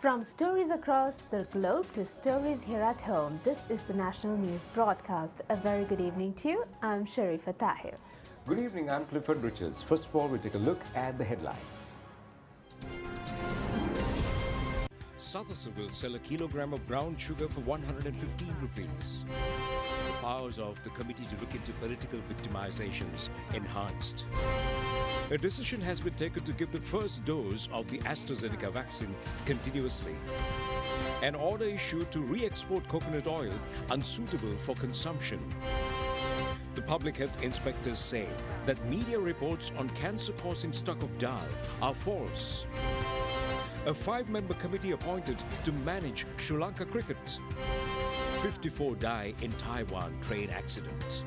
From stories across the globe to stories here at home, this is the National News Broadcast. A very good evening to you. I'm Sharifa Tahir. Good evening, I'm Clifford Richards. First of all, we take a look at the headlines. South will sell a kilogram of brown sugar for 115 rupees. The powers of the committee to look into political victimizations enhanced. A decision has been taken to give the first dose of the AstraZeneca vaccine continuously. An order issued to re-export coconut oil unsuitable for consumption. The public health inspectors say that media reports on cancer-causing stock of dal are false. A 5-member committee appointed to manage Sri Lanka cricket. 54 die in Taiwan train accident.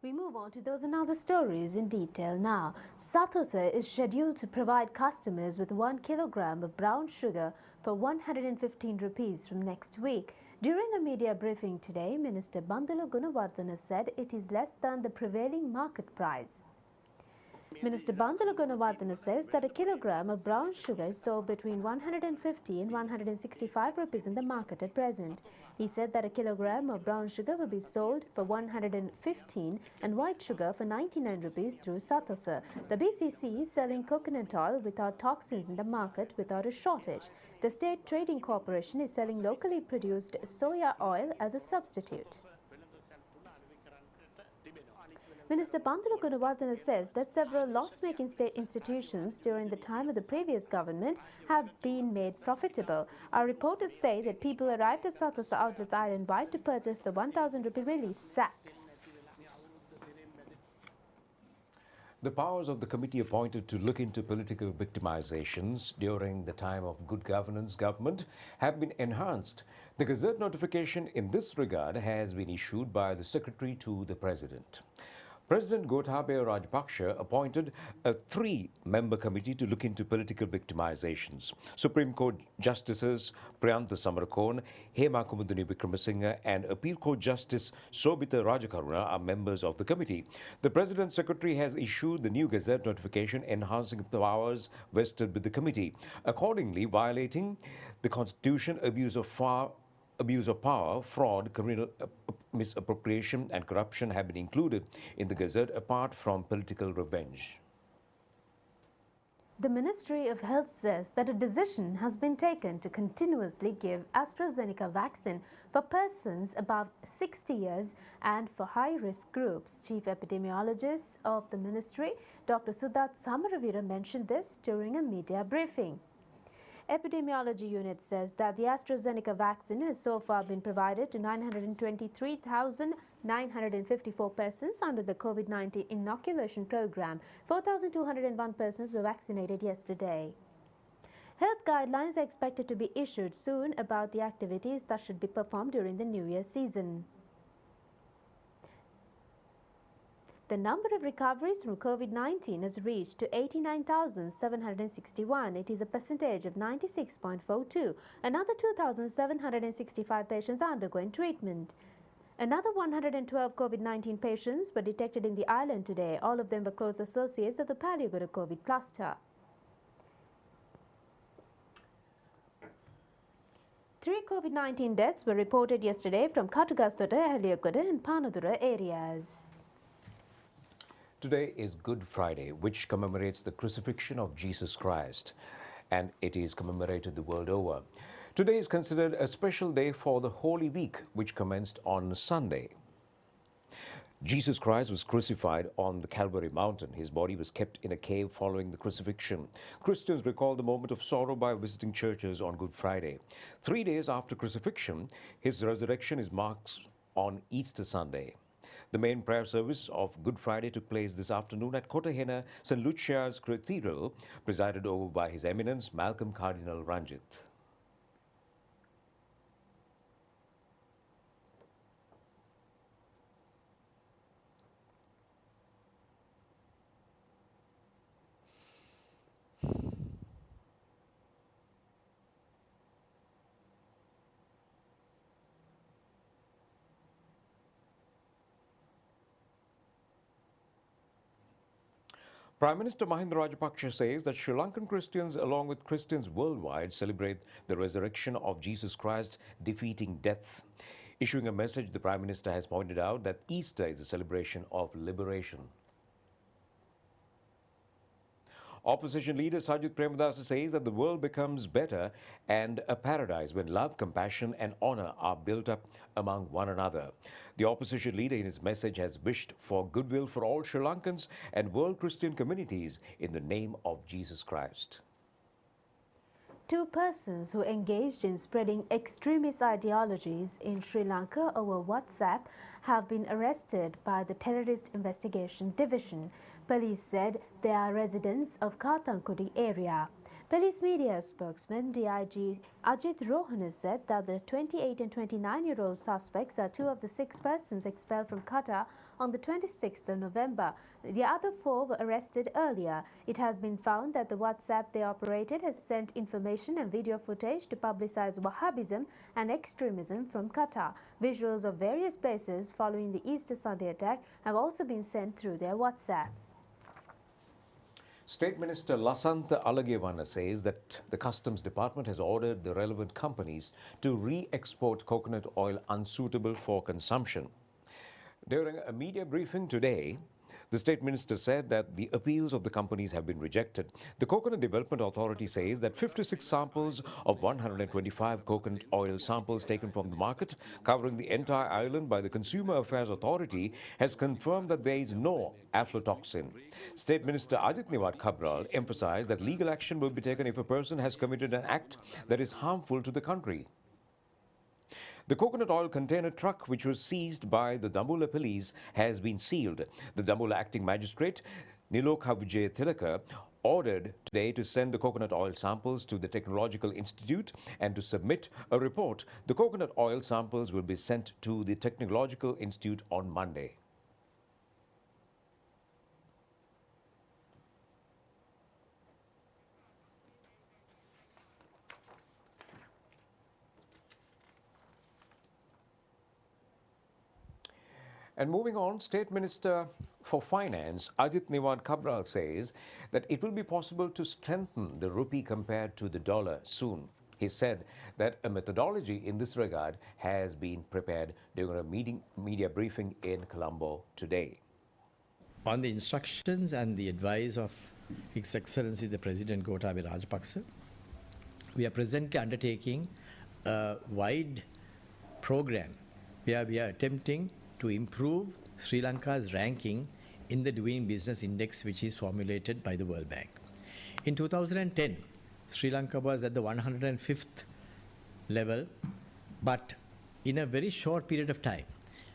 We move on to those and other stories in detail now. South is scheduled to provide customers with 1 kilogram of brown sugar for 115 rupees from next week. During a media briefing today, Minister Bandula Gunawardena said it is less than the prevailing market price. Minister Bandula Gunawardena says that a kilogram of brown sugar is sold between 150 and 165 rupees in the market at present. He said that a kilogram of brown sugar will be sold for 115 and white sugar for 99 rupees through Satosa. The BCC is selling coconut oil without toxins in the market without a shortage. The State Trading Corporation is selling locally produced soya oil as a substitute. Minister Bandula Gunawardena says that several loss-making state institutions during the time of the previous government have been made profitable. Our reporters say that people arrived at Satosa outlets island-wide to purchase the 1,000 rupee relief sack. The powers of the committee appointed to look into political victimizations during the time of good governance government have been enhanced. The Gazette notification in this regard has been issued by the Secretary to the President. President Gotabaya Rajapaksa appointed a 3-member committee to look into political victimizations. Supreme Court Justices Priyantha Samarakon, Hema Kumuduni Vikramasinghe and Appeal Court Justice Sobita Rajakaruna are members of the committee. The President's Secretary has issued the new Gazette notification enhancing the powers vested with the committee. Accordingly, violating the Constitution, abuse of power, fraud, criminal misappropriation and corruption have been included in the Gazette apart from political revenge. The Ministry of Health says that a decision has been taken to continuously give AstraZeneca vaccine for persons above 60 years and for high-risk groups. Chief Epidemiologist of the Ministry, Dr. Sudat Samaravira, mentioned this during a media briefing. Epidemiology unit says that the AstraZeneca vaccine has so far been provided to 923,954 persons under the COVID-19 inoculation program. 4,201 persons were vaccinated yesterday. Health guidelines are expected to be issued soon about the activities that should be performed during the New Year season. The number of recoveries from COVID-19 has reached to 89,761. It is a percentage of 96.42. Another 2,765 patients are undergoing treatment. Another 112 COVID-19 patients were detected in the island today. All of them were close associates of the Paliagora COVID cluster. 3 COVID-19 deaths were reported yesterday from Katugasthota, Haliagoda and Panadura areas. Today is Good Friday, which commemorates the crucifixion of Jesus Christ, and it is commemorated the world over. Today is considered a special day for the Holy Week, which commenced on Sunday. Jesus Christ was crucified on the Calvary Mountain. His body was kept in a cave following the crucifixion. Christians recall the moment of sorrow by visiting churches on Good Friday. 3 days after crucifixion, his resurrection is marked on Easter Sunday. The main prayer service of Good Friday took place this afternoon at Kotahena St. Lucia's Cathedral, presided over by His Eminence Malcolm Cardinal Ranjit. Prime Minister Mahinda Rajapaksa says that Sri Lankan Christians, along with Christians worldwide, celebrate the resurrection of Jesus Christ defeating death. Issuing a message, the Prime Minister has pointed out that Easter is a celebration of liberation. Opposition leader Sajith Premadasa says that the world becomes better and a paradise when love, compassion and honour are built up among one another. The opposition leader in his message has wished for goodwill for all Sri Lankans and world Christian communities in the name of Jesus Christ. Two persons who engaged in spreading extremist ideologies in Sri Lanka over WhatsApp have been arrested by the Terrorist Investigation Division. Police said they are residents of Kathankudi area. Police media spokesman DIG Ajit Rohan has said that the 28 and 29-year-old suspects are two of the 6 persons expelled from Qatar on the 26th of November. The other 4 were arrested earlier. It has been found that the WhatsApp they operated has sent information and video footage to publicize Wahhabism and extremism from Qatar. Visuals of various places following the Easter Sunday attack have also been sent through their WhatsApp. State Minister Lasantha Alagewana says that the Customs Department has ordered the relevant companies to re-export coconut oil unsuitable for consumption. During a media briefing today, the State Minister said that the appeals of the companies have been rejected. The Coconut Development Authority says that 56 samples of 125 coconut oil samples taken from the market covering the entire island by the Consumer Affairs Authority has confirmed that there is no aflatoxin. State Minister Ajit Niwad Kabral emphasized that legal action will be taken if a person has committed an act that is harmful to the country. The coconut oil container truck, which was seized by the Dambulla police, has been sealed. The Dambulla acting magistrate, Nilokha Vijay Tilaka, ordered today to send the coconut oil samples to the Technological Institute and to submit a report. The coconut oil samples will be sent to the Technological Institute on Monday. And moving on, State Minister for Finance Ajit Niwad Kabral says that it will be possible to strengthen the rupee compared to the dollar soon. He said that a methodology in this regard has been prepared during a media briefing in Colombo today. On the instructions and the advice of His Excellency the President Gotabaya Rajapaksa, we are presently undertaking a wide program where we are attempting to improve Sri Lanka's ranking in the Doing Business Index, which is formulated by the World Bank. In 2010, Sri Lanka was at the 105th level, but in a very short period of time,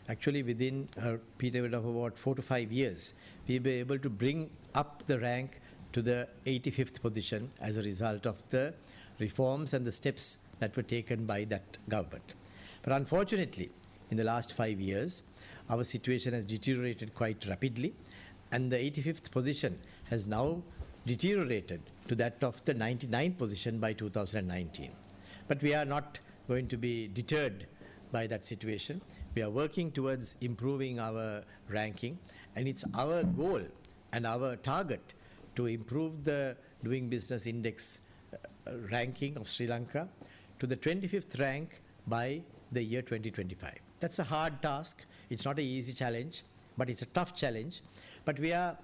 actually within a period of about 4 to 5 years, we were able to bring up the rank to the 85th position as a result of the reforms and the steps that were taken by that government. But unfortunately, in the last 5 years, our situation has deteriorated quite rapidly, and the 85th position has now deteriorated to that of the 99th position by 2019. But we are not going to be deterred by that situation. We are working towards improving our ranking, and it's our goal and our target to improve the Doing Business Index ranking of Sri Lanka to the 25th rank by the year 2025. That's a hard task. It's not an easy challenge, but it's a tough challenge. But we are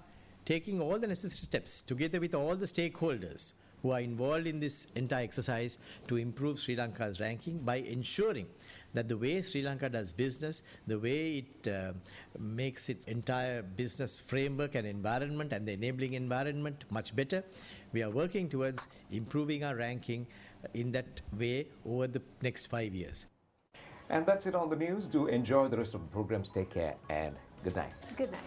taking all the necessary steps together with all the stakeholders who are involved in this entire exercise to improve Sri Lanka's ranking by ensuring that the way Sri Lanka does business, the way it makes its entire business framework and environment and the enabling environment much better, we are working towards improving our ranking in that way over the next 5 years. And that's it on the news. Do enjoy the rest of the programs. Take care and good night. Good night.